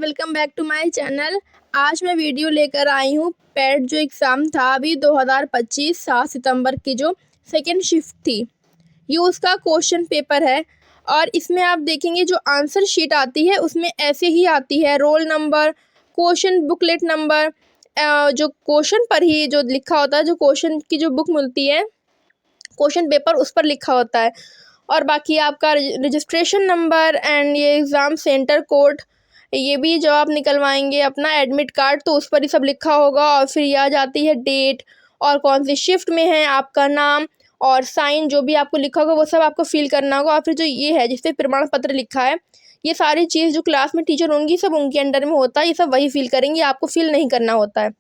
Welcome back to my channel. आज मैं video लेकर आई हूँ पेट जो एग्ज़ाम था अभी 2025 7 सितंबर की जो सेकेंड शिफ्ट थी, ये उसका क्वेश्चन पेपर है। और इसमें आप देखेंगे जो आंसर शीट आती है उसमें ऐसे ही आती है, roll number, question booklet number, जो क्वेश्चन पर ही जो लिखा होता है, जो क्वेश्चन की जो बुक मिलती है क्वेश्चन पेपर उस पर लिखा होता है। और बाकी आपका रजिस्ट्रेशन नंबर एंड ये एग्ज़ाम सेंटर कोड, ये भी जब आप निकलवाएंगे अपना एडमिट कार्ड तो उस पर ही सब लिखा होगा। और फिर ये आ जाती है डेट और कौन सी शिफ्ट में है, आपका नाम और साइन जो भी आपको लिखा होगा वो सब आपको फिल करना होगा। और फिर जो ये है जिस पे प्रमाण पत्र लिखा है, ये सारी चीज़ जो क्लास में टीचर होंगी सब उनके अंडर में होता है, ये सब वही फिल करेंगे, आपको फिल नहीं करना होता है।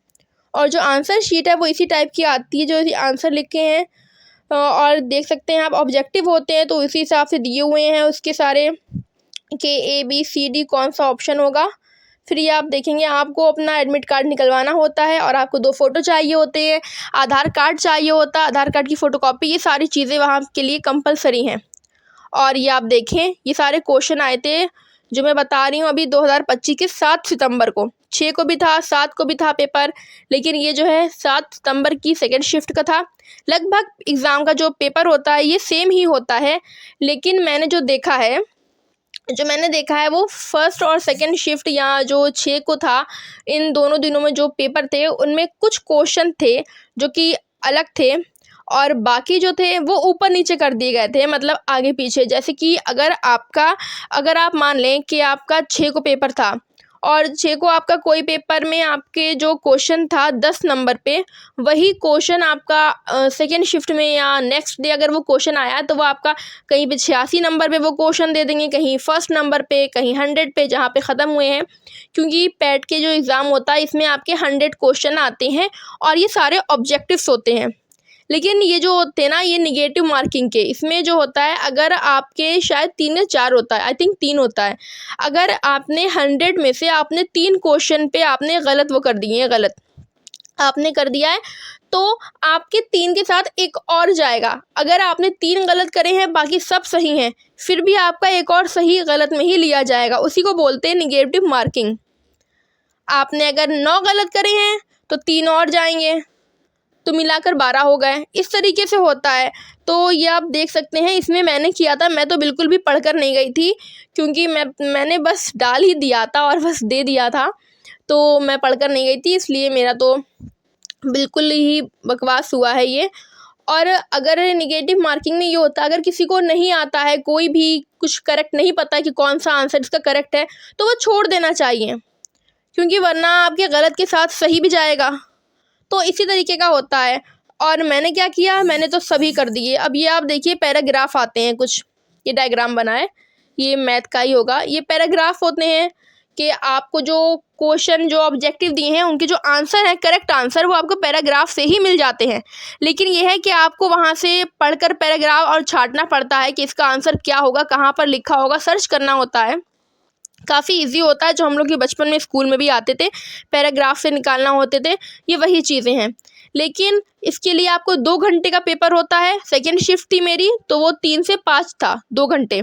और जो आंसर शीट है वो इसी टाइप की आती है जो आंसर लिखे हैं। और देख सकते हैं आप ऑब्जेक्टिव होते हैं तो इसी हिसाब से दिए हुए हैं उसके सारे के ABCD कौन सा ऑप्शन होगा। फिर ये आप देखेंगे आपको अपना एडमिट कार्ड निकलवाना होता है और आपको 2 फ़ोटो चाहिए होते हैं, आधार कार्ड चाहिए होता है, आधार कार्ड की फ़ोटोकॉपी, ये सारी चीज़ें वहाँ के लिए कंपलसरी हैं। और ये आप देखें ये सारे क्वेश्चन आए थे जो मैं बता रही हूँ अभी 2025 के 7 सितंबर को, 6 को भी था, 7 को भी था पेपर, लेकिन ये जो है 7 सितंबर की सेकेंड शिफ्ट का था। लगभग एग्ज़ाम का जो पेपर होता है ये सेम ही होता है, लेकिन मैंने जो देखा है वो फर्स्ट और सेकंड शिफ्ट या जो 6 को था, इन दोनों दिनों में जो पेपर थे उनमें कुछ क्वेश्चन थे जो कि अलग थे और बाकी जो थे वो ऊपर नीचे कर दिए गए थे, मतलब आगे पीछे। जैसे कि अगर आप मान लें कि आपका 6 को पेपर था और 6 को आपका कोई पेपर में आपके जो क्वेश्चन था 10 नंबर पे, वही क्वेश्चन आपका सेकेंड शिफ्ट में या नेक्स्ट डे अगर वो क्वेश्चन आया तो वो आपका कहीं पे 86 नंबर पे वो क्वेश्चन दे देंगे, कहीं फर्स्ट नंबर पे, कहीं 100 पे जहाँ पे ख़त्म हुए हैं। क्योंकि पैट के जो एग्ज़ाम होता है इसमें आपके 100 क्वेश्चन आते हैं और ये सारे ऑब्जेक्टिव्स होते हैं। लेकिन ये जो होते हैं ना ये निगेटिव मार्किंग के, इसमें जो होता है अगर आपके शायद 3 या 4 होता है, आई थिंक 3 होता है। अगर आपने 100 में से आपने 3 क्वेश्चन पे आपने गलत वो कर दिए हैं, गलत आपने कर दिया है तो आपके 3 के साथ एक और जाएगा। अगर आपने 3 गलत करे हैं बाकी सब सही हैं, फिर भी आपका एक और सही गलत में ही लिया जाएगा, उसी को बोलते हैं निगेटिव मार्किंग। आपने अगर 9 गलत करे हैं तो 3 और जाएंगे, तो मिलाकर 12 हो गए। इस तरीके से होता है। तो ये आप देख सकते हैं इसमें मैंने किया था, मैं तो बिल्कुल भी पढ़कर नहीं गई थी क्योंकि मैंने बस डाल ही दिया था और बस दे दिया था, तो मैं पढ़कर नहीं गई थी, इसलिए मेरा तो बिल्कुल ही बकवास हुआ है ये। और अगर निगेटिव मार्किंग में ये होता है अगर किसी को नहीं आता है, कोई भी कुछ करेक्ट नहीं पता है कि कौन सा आंसर इसका करेक्ट है, तो वो छोड़ देना चाहिए, क्योंकि वरना आपके गलत के साथ सही भी जाएगा। तो इसी तरीके का होता है। और मैंने क्या किया, मैंने तो सभी कर दिए। अब ये आप देखिए पैराग्राफ आते हैं कुछ, ये डायग्राम बना है, ये मैथ का ही होगा। ये पैराग्राफ होते हैं कि आपको जो क्वेश्चन जो ऑब्जेक्टिव दिए हैं उनके जो आंसर है, करेक्ट आंसर, वो आपको पैराग्राफ से ही मिल जाते हैं। लेकिन ये है कि आपको वहाँ से पढ़कर पैराग्राफ और छांटना पड़ता है कि इसका आंसर क्या होगा, कहाँ पर लिखा होगा, सर्च करना होता है। काफ़ी इजी होता है, जो हम लोग के बचपन में स्कूल में भी आते थे, पैराग्राफ से निकालना होते थे, ये वही चीज़ें हैं। लेकिन इसके लिए आपको 2 घंटे का पेपर होता है। सेकेंड शिफ्ट थी मेरी तो वो 3 से 5 था, 2 घंटे।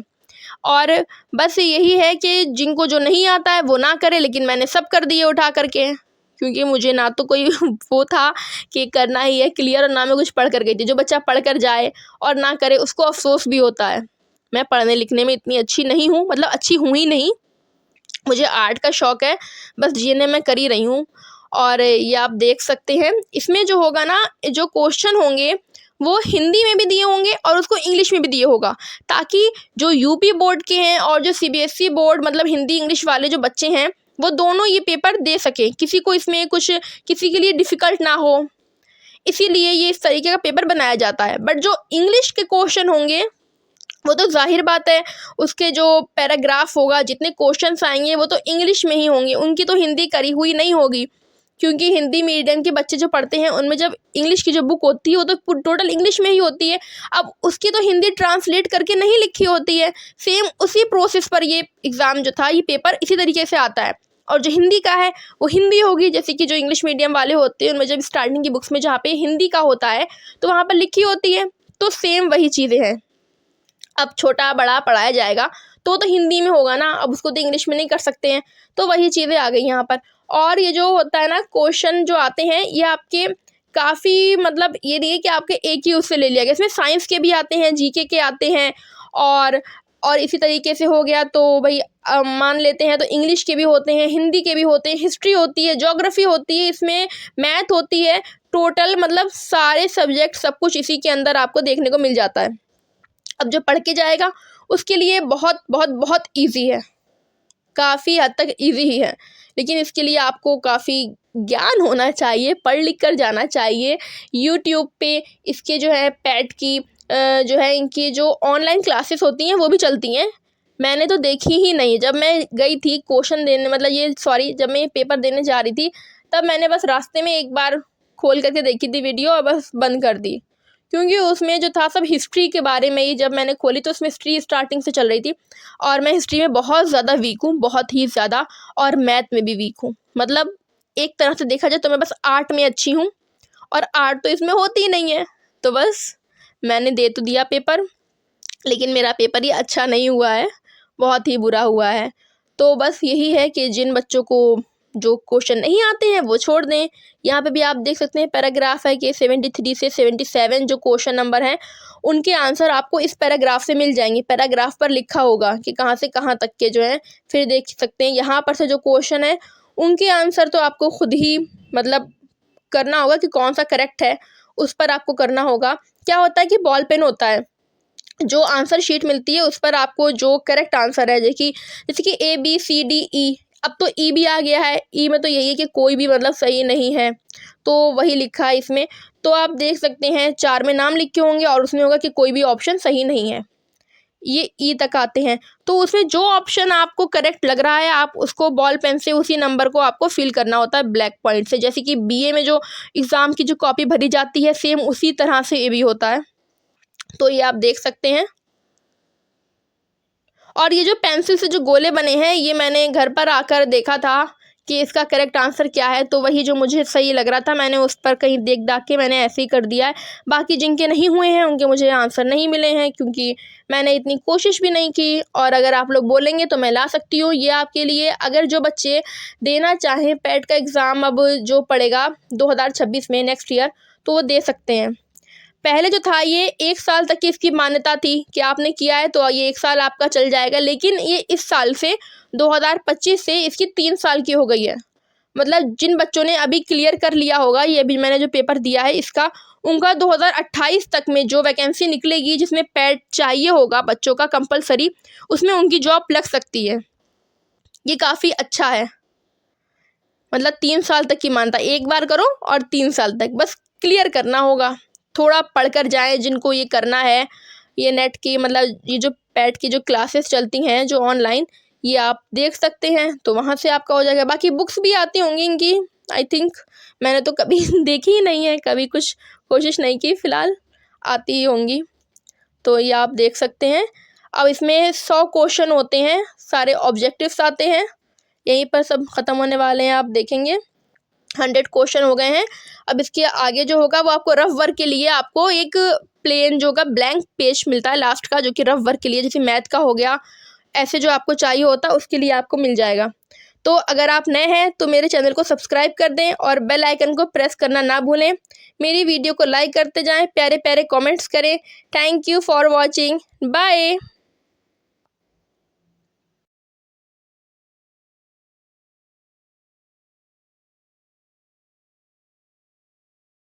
और बस यही है कि जिनको जो नहीं आता है वो ना करे, लेकिन मैंने सब कर दिए उठा करके, क्योंकि मुझे ना तो कोई वो था कि करना ही है क्लियर, और ना मैं कुछ पढ़ कर गई थी। जो बच्चा पढ़ कर जाए और ना करे उसको अफसोस भी होता है। मैं पढ़ने लिखने में इतनी अच्छी नहीं हूँ, मतलब अच्छी हूँ ही नहीं, मुझे आर्ट का शौक़ है, बस जीएनए में कर ही रही हूँ। और ये आप देख सकते हैं इसमें जो होगा ना, जो क्वेश्चन होंगे वो हिंदी में भी दिए होंगे और उसको इंग्लिश में भी दिए होगा, ताकि जो यूपी बोर्ड के हैं और जो सीबीएसई बोर्ड मतलब हिंदी इंग्लिश वाले जो बच्चे हैं वो दोनों ये पेपर दे सकें, किसी को इसमें कुछ किसी के लिए डिफ़िकल्ट ना हो, इसीलिए ये इस तरीके का पेपर बनाया जाता है। बट जो इंग्लिश के क्वेश्चन होंगे वो तो जाहिर बात है, उसके जो पैराग्राफ होगा, जितने क्वेश्चंस आएंगे वो तो इंग्लिश में ही होंगे, उनकी तो हिंदी करी हुई नहीं होगी। क्योंकि हिंदी मीडियम के बच्चे जो पढ़ते हैं उनमें जब इंग्लिश की जो बुक होती है वो तो टोटल इंग्लिश में ही होती है, अब उसकी तो हिंदी ट्रांसलेट करके नहीं लिखी होती है। सेम उसी प्रोसेस पर ये एग्ज़ाम जो था, ये पेपर इसी तरीके से आता है। और जो हिंदी का है वो हिंदी होगी, जैसे कि जो इंग्लिश मीडियम वाले होते हैं उनमें जब स्टार्टिंग की बुक्स में जहाँ पे हिंदी का होता है तो वहाँ पर लिखी होती है, तो सेम वही चीज़ें हैं। अब छोटा बड़ा पढ़ाया जाएगा तो हिंदी में होगा ना, अब उसको तो इंग्लिश में नहीं कर सकते हैं। तो वही चीज़ें आ गई यहाँ पर। और ये जो होता है ना क्वेश्चन जो आते हैं ये आपके काफ़ी मतलब ये नहीं है कि आपके एक ही उससे ले लिया गया, इसमें साइंस के भी आते हैं, जीके के आते हैं, और इसी तरीके से हो गया तो भाई मान लेते हैं तो इंग्लिश के भी होते हैं, हिंदी के भी होते हैं, हिस्ट्री होती है, ज्योग्राफी होती है, इसमें मैथ होती है। टोटल मतलब सारे सब्जेक्ट सब कुछ इसी के अंदर आपको देखने को मिल जाता है। अब जो पढ़ के जाएगा उसके लिए बहुत बहुत बहुत ईजी है, काफ़ी हद तक ईजी ही है, लेकिन इसके लिए आपको काफ़ी ज्ञान होना चाहिए, पढ़ लिख कर जाना चाहिए। यूट्यूब पे इसके जो है पैट की जो है इनकी जो ऑनलाइन क्लासेस होती हैं वो भी चलती हैं। मैंने तो देखी ही नहीं, जब मैं गई थी क्वेश्चन देने मतलब ये सॉरी जब मैं पेपर देने जा रही थी तब मैंने बस रास्ते में एक बार खोल करके देखी थी वीडियो और बस बंद कर दी, क्योंकि उसमें जो था सब हिस्ट्री के बारे में ही। जब मैंने खोली तो उसमें हिस्ट्री स्टार्टिंग से चल रही थी और मैं हिस्ट्री में बहुत ज़्यादा वीक हूँ, बहुत ही ज़्यादा, और मैथ में भी वीक हूँ। मतलब एक तरह से देखा जाए तो मैं बस आर्ट में अच्छी हूँ और आर्ट तो इसमें होती ही नहीं है। तो बस मैंने दे तो दिया पेपर, लेकिन मेरा पेपर ही अच्छा नहीं हुआ है, बहुत ही बुरा हुआ है। तो बस यही है कि जिन बच्चों को जो क्वेश्चन नहीं आते हैं वो छोड़ दें। यहाँ पे भी आप देख सकते हैं पैराग्राफ है कि 73 से 77 जो क्वेश्चन नंबर हैं उनके आंसर आपको इस पैराग्राफ से मिल जाएंगे। पैराग्राफ पर लिखा होगा कि कहाँ से कहाँ तक के जो हैं, फिर देख सकते हैं यहाँ पर से जो क्वेश्चन है उनके आंसर तो आपको खुद ही मतलब करना होगा कि कौन सा करेक्ट है, उस पर आपको करना होगा। क्या होता है कि बॉल पेन होता है, जो आंसर शीट मिलती है उस पर आपको जो करेक्ट आंसर है जैसे कि ABCDE, अब तो ई भी आ गया है। ई में तो यही है कि कोई भी मतलब सही नहीं है, तो वही लिखा है इसमें। तो आप देख सकते हैं 4 में नाम लिखे होंगे और उसमें होगा कि कोई भी ऑप्शन सही नहीं है, ये ई तक आते हैं। तो उसमें जो ऑप्शन आपको करेक्ट लग रहा है आप उसको बॉल पेन से उसी नंबर को आपको फिल करना होता है ब्लैक पॉइंट से। जैसे कि BA में जो एग्ज़ाम की जो कॉपी भरी जाती है सेम उसी तरह से ये भी होता है। तो ये आप देख सकते हैं। और ये जो पेंसिल से जो गोले बने हैं ये मैंने घर पर आकर देखा था कि इसका करेक्ट आंसर क्या है, तो वही जो मुझे सही लग रहा था मैंने उस पर कहीं देख दाख के मैंने ऐसे ही कर दिया है। बाकी जिनके नहीं हुए हैं उनके मुझे आंसर नहीं मिले हैं, क्योंकि मैंने इतनी कोशिश भी नहीं की। और अगर आप लोग बोलेंगे तो मैं ला सकती हूँ ये आपके लिए। अगर जो बच्चे देना चाहें पैट का एग्ज़ाम अब जो पड़ेगा 2026 में नेक्स्ट ईयर, तो वो दे सकते हैं। पहले जो था ये 1 साल तक की इसकी मान्यता थी कि आपने किया है तो ये 1 साल आपका चल जाएगा, लेकिन ये इस साल से 2025 से इसकी 3 साल की हो गई है। मतलब जिन बच्चों ने अभी क्लियर कर लिया होगा, ये अभी मैंने जो पेपर दिया है इसका, उनका 2028 तक में जो वैकेंसी निकलेगी जिसमें पैट चाहिए होगा बच्चों का कंपलसरी, उसमें उनकी जॉब लग सकती है। ये काफ़ी अच्छा है। मतलब 3 साल तक की मान्यता, एक बार करो और 3 साल तक बस क्लियर करना होगा। थोड़ा पढ़कर जाएं जिनको ये करना है। ये नेट की मतलब ये जो पैट की जो क्लासेस चलती हैं जो ऑनलाइन, ये आप देख सकते हैं तो वहाँ से आपका हो जाएगा। बाकी बुक्स भी आती होंगी इनकी, आई थिंक। मैंने तो कभी देखी ही नहीं है, कभी कुछ कोशिश नहीं की, फ़िलहाल आती ही होंगी। तो ये आप देख सकते हैं। अब इसमें 100 क्वेश्चन होते हैं, सारे ऑब्जेक्टिव्स आते हैं, यहीं पर सब ख़त्म होने वाले हैं। आप देखेंगे 100 क्वेश्चन हो गए हैं। अब इसके आगे जो होगा वो आपको रफ वर्क के लिए आपको एक प्लेन जो होगा ब्लैंक पेज मिलता है लास्ट का, जो कि रफ वर्क के लिए, जैसे मैथ का हो गया, ऐसे जो आपको चाहिए होता है उसके लिए आपको मिल जाएगा। तो अगर आप नए हैं तो मेरे चैनल को सब्सक्राइब कर दें और बेल आइकन को प्रेस करना ना भूलें। मेरी वीडियो को लाइक करते जाएं, प्यारे प्यारे कमेंट्स करें। Thank you for watching, bye.